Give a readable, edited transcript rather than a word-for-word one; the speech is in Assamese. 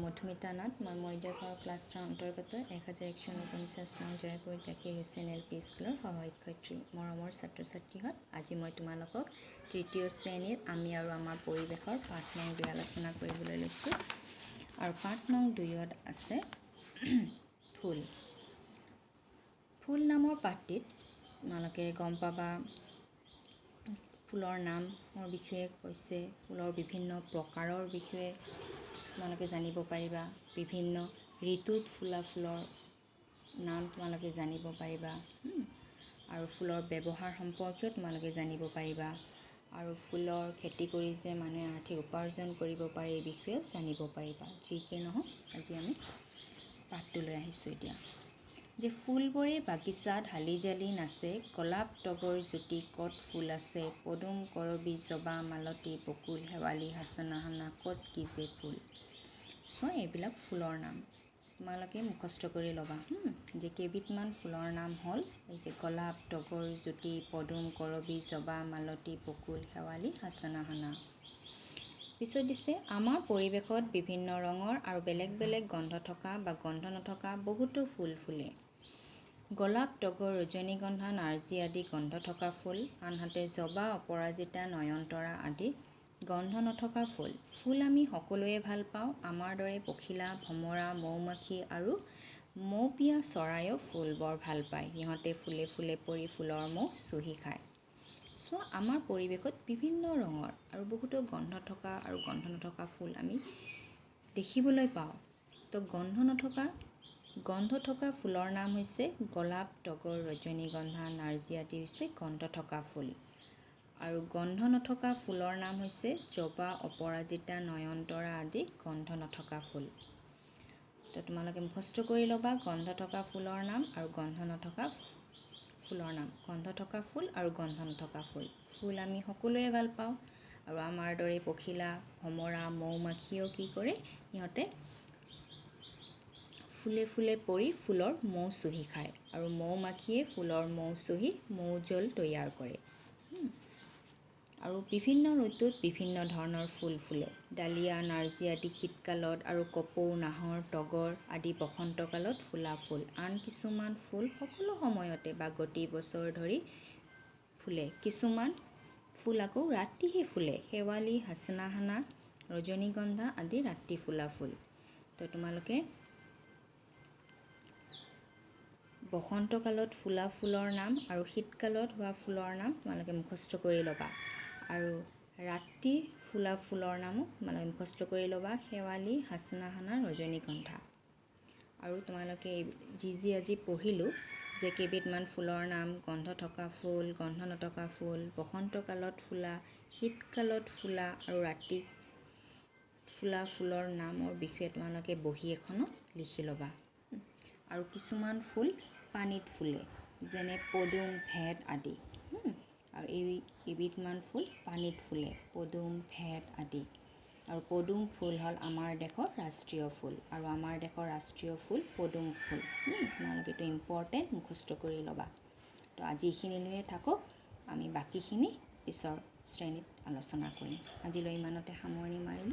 মধুমিতা নাথ মই মধ্যঘৰ ক্লাছ 10 অন্তৰ্গত 1149 নং জয়পুৰ জাকিৰ হুছেইন এল.পি. স্কুলৰ সহশিক্ষয়িত্ৰী মৰমৰ ছাত্ৰ ছাত্ৰীহঁত আজি মই তোমালোকক তৃতীয় শ্ৰেণীৰ আমি আৰু আমাৰ পৰিৱেশৰ পাঠ নং 2 আলোচনা কৰিবলৈ লৈছোঁ আৰু পাঠ নং 2ত আছে ফুল ফুল নামৰ পাঠটিত তোমালোকে গম পাবা ফুলৰ নামৰ বিষয়ে কৈছে ফুলৰ বিভিন্ন প্ৰকাৰৰ বিষয়ে তোমালোকে জানিব পাৰিবা বিভিন্ন ঋতুত ফুলা ফুলৰ নাম তোমালোকে জানিব পাৰিবা আৰু ফুলৰ ব্যৱহাৰ সম্পৰ্কীয় তোমালোকে জানিব পাৰিবা আৰু ফুলৰ খেতি কৰি যে মানুহে আৰ্থিক উপাৰ্জন কৰিব পাৰে এই বিষয়েও জানিব পাৰিবা যিকে নহওক আজি আমি পাঠটো লৈ আহিছোঁ এতিয়া যে ফুলবোৰে বাগিচাত হালি জালি নাচে গোলাপ তগৰ জ্যোতি ক'ত ফুল আছে পদুম কৰবী জবা মালতী বকুল শেৱালি হাচনা হানা ক'ত কি যে ফুল চোৱা এইবিলাক ফুলৰ নাম তোমালোকে মুখস্থ কৰি ল'বা যে কেইবিধমান ফুলৰ নাম হ'ল এই যে গোলাপ তগৰ জ্যোতি পদুম কৰবী জবা মালতী বকুল শেৱালি হাচনা হানা পিছত দিছে আমাৰ পৰিৱেশত বিভিন্ন ৰঙৰ আৰু বেলেগ বেলেগ গন্ধ থকা বা গন্ধ নথকা বহুতো ফুল ফুলে গোলাপ তগৰ ৰজনীগন্ধা নাৰ্জী আদি গন্ধ থকা ফুল আনহাতে জবা অপৰাজিতা নয়নতৰা আদি গন্ধ নথকা ফুল ফুল আমি সকলোৱে ভাল পাওঁ আমাৰ দৰে পখিলা ভমৰা মৌমাখি আৰু মৌপিয়া চৰাইও ফুল বৰ ভাল পায় সিহঁতে ফুলে ফুলে পৰি ফুলৰ মৌ চুহি খায় চোৱা আমাৰ পৰিৱেশত বিভিন্ন ৰঙৰ আৰু বহুতো গন্ধ থকা আৰু গন্ধ নথকা ফুল আমি দেখিবলৈ পাওঁ তো গন্ধ থকা ফুলৰ নাম হৈছে গোলাপ তগৰ ৰজনীগন্ধা নাৰ্জী আদি হৈছে গন্ধ থকা ফুল আৰু গন্ধ নথকা ফুলৰ নাম হৈছে জবা অপৰাজিতা নয়নতৰা আদি গন্ধ নথকা ফুল তো তোমালোকে মুখস্থ কৰি ল'বা গন্ধ থকা ফুলৰ নাম আৰু গন্ধ নথকা ফুলৰ নাম গন্ধ থকা ফুল আৰু গন্ধ নথকা ফুল ফুল আমি সকলোৱে ভাল পাওঁ আৰু আমাৰ দৰে পখিলা ভমৰা মৌমাখিয়েও কি কৰে সিহঁতে ফুলে ফুলে পৰি ফুলৰ মৌ চুহি খায় আৰু মৌমাখিয়ে ফুলৰ মৌ চুহি মৌজোল তৈয়াৰ কৰে আৰু বিভিন্ন ঋতুত বিভিন্ন ধৰণৰ ফুল ফুলে ডালিয়া নাৰ্জী আদি শীতকালত আৰু কপৌ নাহৰ তগৰ আদি বসন্তকালত ফুলা ফুল আন কিছুমান ফুল সকলো সময়তে বা গতি বছৰ ধৰি ফুলে কিছুমান ফুল আকৌ ৰাতিহে ফুলে শেৱালি হাচনা হানা ৰজনীগন্ধা আদি ৰাতি ফুলা ফুল তো তোমালোকে বসন্তকালত ফুলা ফুলৰ নাম আৰু শীতকালত হোৱা ফুলৰ নাম তোমালোকে মুখস্থ কৰি ল'বা আৰু ৰাতি ফুলা ফুলৰ নামো তোমালোকে মুখস্থ কৰি ল'বা শেৱালি হাচনা হানা ৰজনীগন্ধা আৰু তোমালোকে যি আজি পঢ়িলোঁ যে কেইবিধমান ফুলৰ নাম গন্ধ থকা ফুল গন্ধ নথকা ফুল বসন্তকালত ফুলা শীতকালত ফুলা আৰু ৰাতি ফুলা ফুলৰ নামৰ বিষয়ে তোমালোকে বহি এখনত লিখি ল'বা আৰু কিছুমান ফুল পানীত ফুলে যেনে পদুম ভেট আদি আৰু এইবিধমান ফুল পানীত ফুলে পদুম ভেট আদি আৰু পদুম ফুল হ'ল আমাৰ দেশৰ ৰাষ্ট্ৰীয় ফুল আৰু আমাৰ দেশৰ ৰাষ্ট্ৰীয় ফুল পদুম ফুল তোমালোকে এইটো ইম্পৰ্টেণ্ট মুখস্থ কৰি ল'বা তো আজি এইখিনিলৈয়ে থাকক আমি বাকীখিনি পিছৰ শ্ৰেণীত আলোচনা কৰিম আজিলৈ ইমানতে সামৰণি মাৰিলোঁ